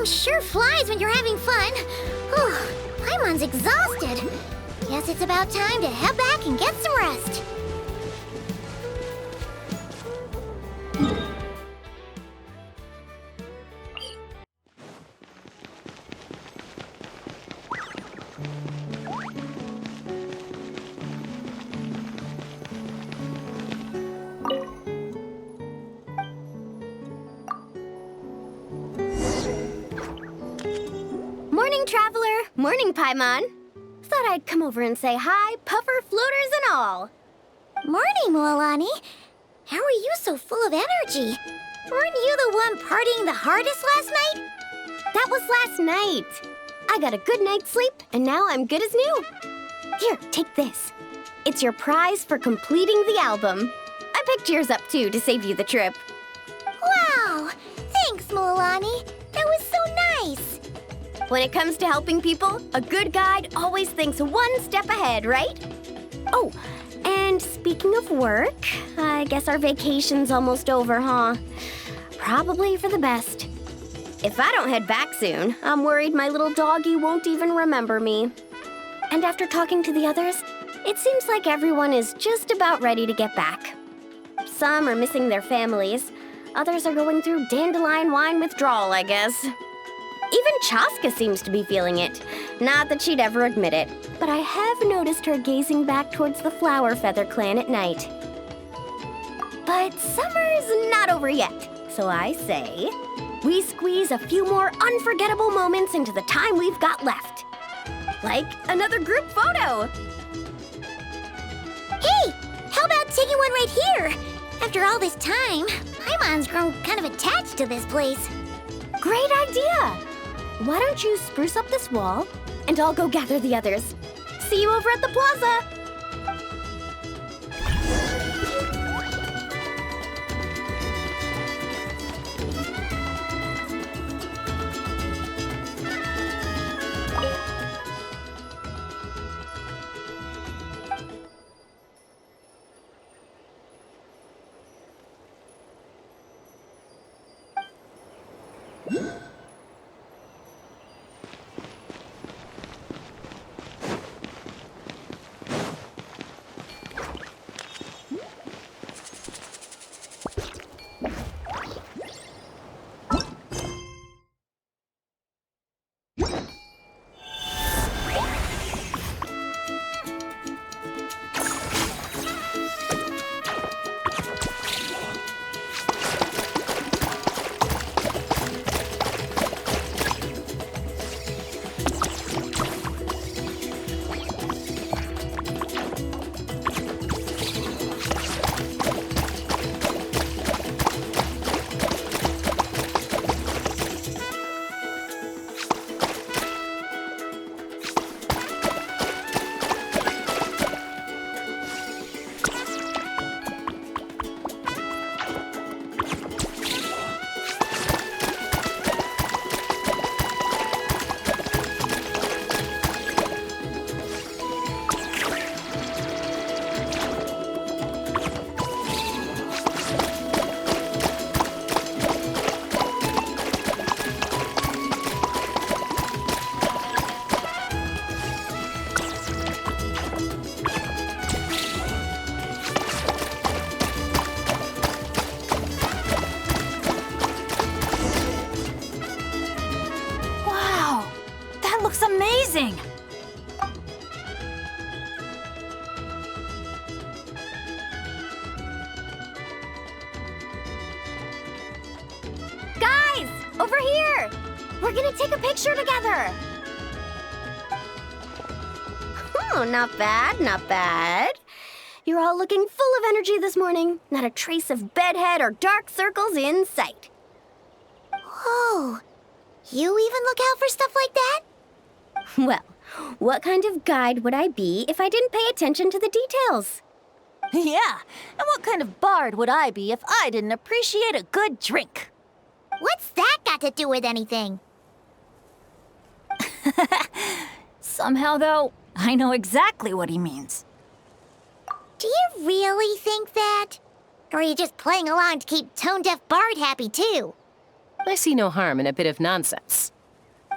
Time sure flies when you're having fun. Oh, Paimon's exhausted. Guess it's about time to head back and get some rest. Morning, Traveler. Morning, Paimon. Thought I'd come over and say hi, puffer, floaters, and all. Morning, Mualani. How are you so full of energy? Weren't you the one partying the hardest last night? That was last night. I got a good night's sleep, and now I'm good as new. Here, take this. It's your prize for completing the album. I picked yours up, too, to save you the trip. Wow! Thanks, Mualani. That was so nice. When it comes to helping people, a good guide always thinks one step ahead, right? Oh, and speaking of work, I guess our vacation's almost over, huh? Probably for the best. If I don't head back soon, I'm worried my little doggy won't even remember me. And after talking to the others, it seems like everyone is just about ready to get back. Some are missing their families. Others are going through dandelion wine withdrawal, I guess. Even Chaska seems to be feeling it. Not that she'd ever admit it, but I have noticed her gazing back towards the Flower Feather clan at night. But summer's not over yet, so I say we squeeze a few more unforgettable moments into the time we've got left. Like another group photo. Hey, how about taking one right here? After all this time, Paimon's grown kind of attached to this place. Great idea! Why don't you spruce up this wall, and I'll go gather the others. See you over at the plaza! Amazing! Guys, over here! We're gonna take a picture together! Oh, not bad, not bad. You're all looking full of energy this morning. Not a trace of bedhead or dark circles in sight. Whoa, you even look out for stuff like that? Well, what kind of guide would I be if I didn't pay attention to the details? Yeah, and what kind of bard would I be if I didn't appreciate a good drink? What's that got to do with anything? Somehow, though, I know exactly what he means. Do you really think that? Or are you just playing along to keep Tone Deaf Bard happy, too? I see no harm in a bit of nonsense.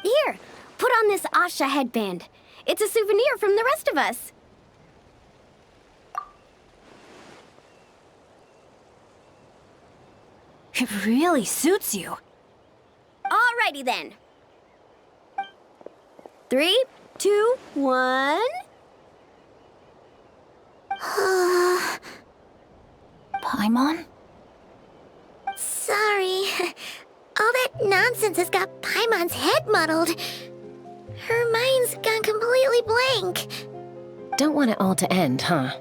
Here, put on this Asha headband. It's a souvenir from the rest of us. It really suits you. Alrighty then. 3, 2, 1. Paimon? Sorry. All that nonsense has got Paimon's head muddled. Her mind's gone completely blank. Don't want it all to end, huh?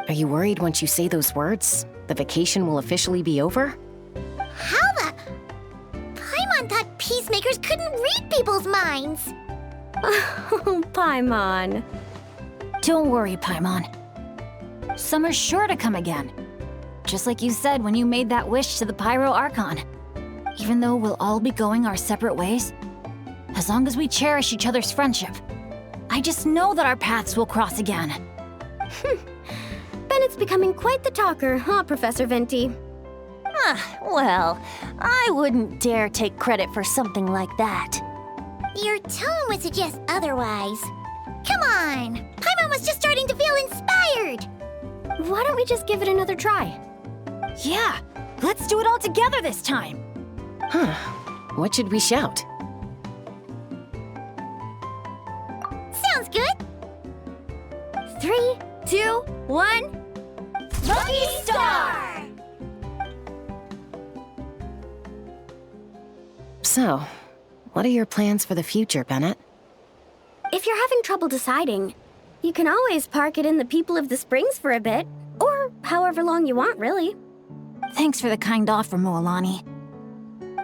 Are you worried once you say those words, the vacation will officially be over? How the... Paimon thought peacemakers couldn't read people's minds. Oh, Paimon. Don't worry, Paimon. Summer's sure to come again. Just like you said when you made that wish to the Pyro Archon. Even though we'll all be going our separate ways, as long as we cherish each other's friendship, I just know that our paths will cross again. Bennett's becoming quite the talker, huh, Professor Venti? Well, I wouldn't dare take credit for something like that. Your tone would suggest otherwise. Come on! Paimon was just starting to feel inspired! Why don't we just give it another try? Yeah, let's do it all together this time. Huh. What should we shout? Sounds good! 3, 2, 1. Lucky Star! So, what are your plans for the future, Bennett? If you're having trouble deciding, you can always park it in the People of the Springs for a bit. Or however long you want, really. Thanks for the kind offer, Mualani.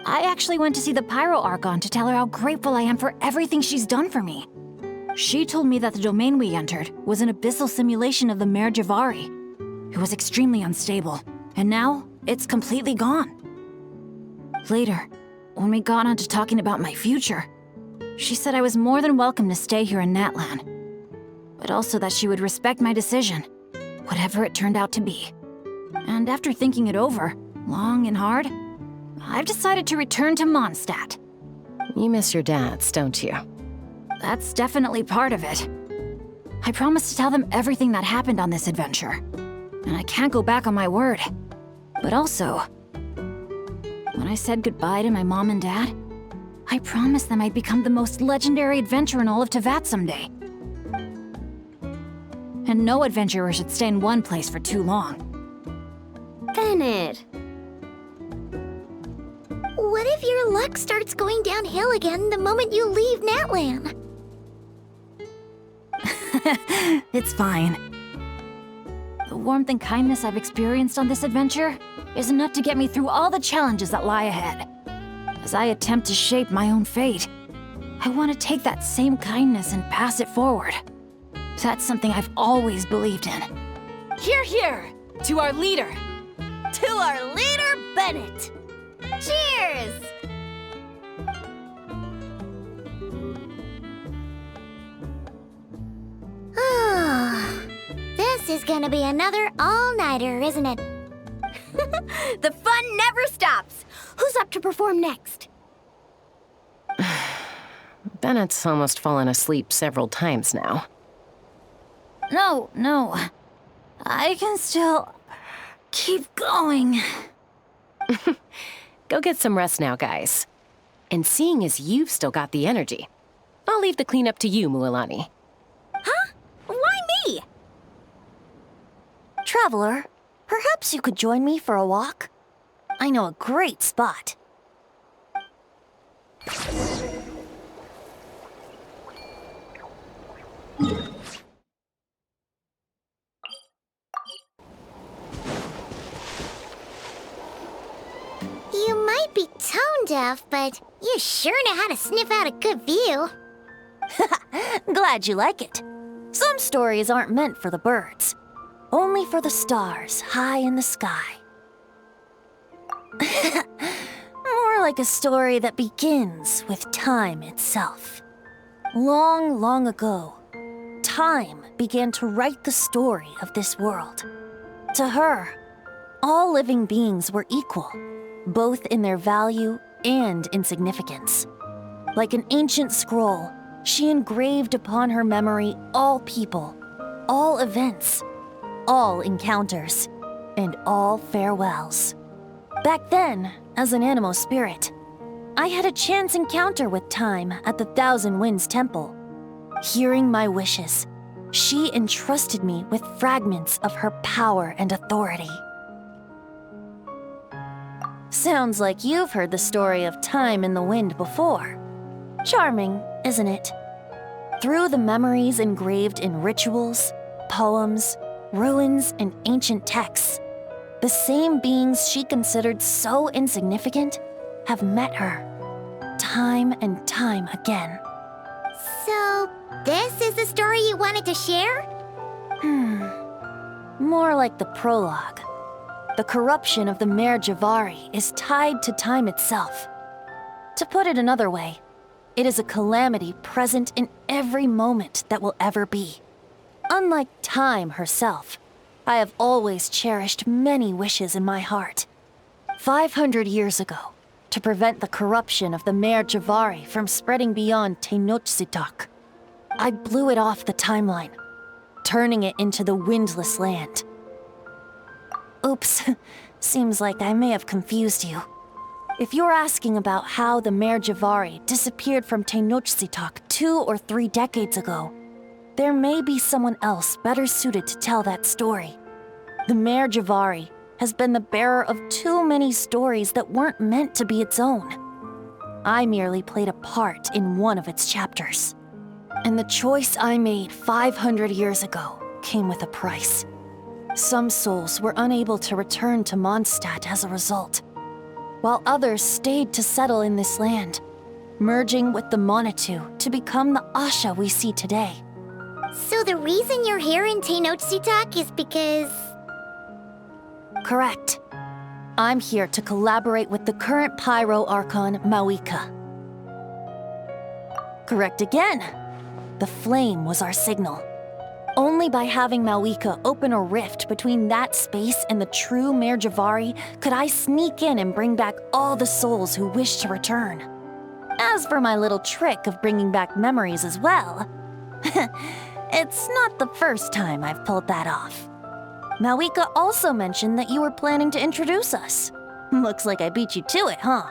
I actually went to see the Pyro Archon to tell her how grateful I am for everything she's done for me. She told me that the domain we entered was an abyssal simulation of the Mare Javari. It was extremely unstable, and now it's completely gone. Later, when we got on to talking about my future, she said I was more than welcome to stay here in Natlan, but also that she would respect my decision, whatever it turned out to be. And after thinking it over, long and hard, I've decided to return to Mondstadt. You miss your dads, don't you? That's definitely part of it. I promised to tell them everything that happened on this adventure, and I can't go back on my word. But also, when I said goodbye to my mom and dad, I promised them I'd become the most legendary adventurer in all of Teyvat someday. And no adventurer should stay in one place for too long. Bennett. What if your luck starts going downhill again the moment you leave Natlan? It's fine. The warmth and kindness I've experienced on this adventure is enough to get me through all the challenges that lie ahead. As I attempt to shape my own fate, I want to take that same kindness and pass it forward. That's something I've always believed in. Hear, hear! To our leader! To our leader, Bennett! Cheers! Oh, this is gonna be another all-nighter, isn't it? The fun never stops. Who's up to perform next? Bennett's almost fallen asleep several times now. No. I can still keep going. Go get some rest now, guys. And seeing as you've still got the energy, I'll leave the cleanup to you, Mualani. Huh? Why me? Traveler, perhaps you could join me for a walk? I know a great spot. You might be tone deaf, but you sure know how to sniff out a good view. Glad you like it. Some stories aren't meant for the birds, only for the stars high in the sky. More like a story that begins with time itself. Long, long ago, time began to write the story of this world. To her, all living beings were equal, both in their value and insignificance. Like an ancient scroll, she engraved upon her memory all people, all events, all encounters, and all farewells. Back then, as an animal spirit, I had a chance encounter with Time at the Thousand Winds Temple. Hearing my wishes, she entrusted me with fragments of her power and authority. Sounds like you've heard the story of Time in the Wind before. Charming, isn't it? Through the memories engraved in rituals, poems, ruins, and ancient texts, the same beings she considered so insignificant have met her, time and time again. So, this is the story you wanted to share? More like the prologue. The corruption of the Mare Javari is tied to time itself. To put it another way, it is a calamity present in every moment that will ever be. Unlike Time herself, I have always cherished many wishes in my heart. 500 years ago, to prevent the corruption of the Mare Javari from spreading beyond Tenochtitlán, I blew it off the timeline, turning it into the Windless Land. Oops, seems like I may have confused you. If you're asking about how the Mare Javari disappeared from Tenochtitlán 2 or 3 decades ago, there may be someone else better suited to tell that story. The Mare Javari has been the bearer of too many stories that weren't meant to be its own. I merely played a part in one of its chapters. And the choice I made 500 years ago came with a price. Some souls were unable to return to Mondstadt as a result, while others stayed to settle in this land, merging with the Monitu to become the Asha we see today. So the reason you're here in Tenochtitlán is because... Correct. I'm here to collaborate with the current Pyro Archon, Mawika. Correct again. The flame was our signal. Only by having Mawika open a rift between that space and the true Mare Javari could I sneak in and bring back all the souls who wish to return. As for my little trick of bringing back memories as well, it's not the first time I've pulled that off. Mawika also mentioned that you were planning to introduce us. Looks like I beat you to it, huh?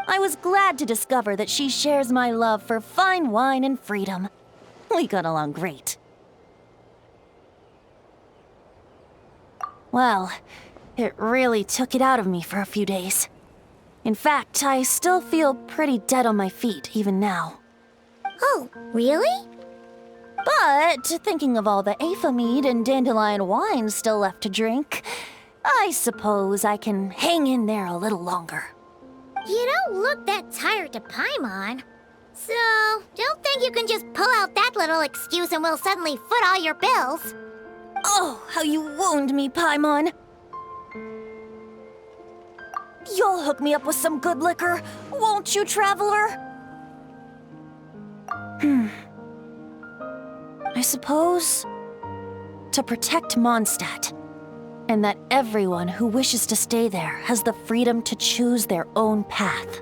I was glad to discover that she shares my love for fine wine and freedom. We got along great. Well, it really took it out of me for a few days. In fact, I still feel pretty dead on my feet even now. Oh, really? But thinking of all the Aether mead and dandelion wine still left to drink, I suppose I can hang in there a little longer. You don't look that tired to Paimon. So, don't think you can just pull out that little excuse and we'll suddenly foot all your bills. Oh, how you wound me, Paimon. You'll hook me up with some good liquor, won't you, traveler? I suppose to protect Mondstadt, and that everyone who wishes to stay there has the freedom to choose their own path.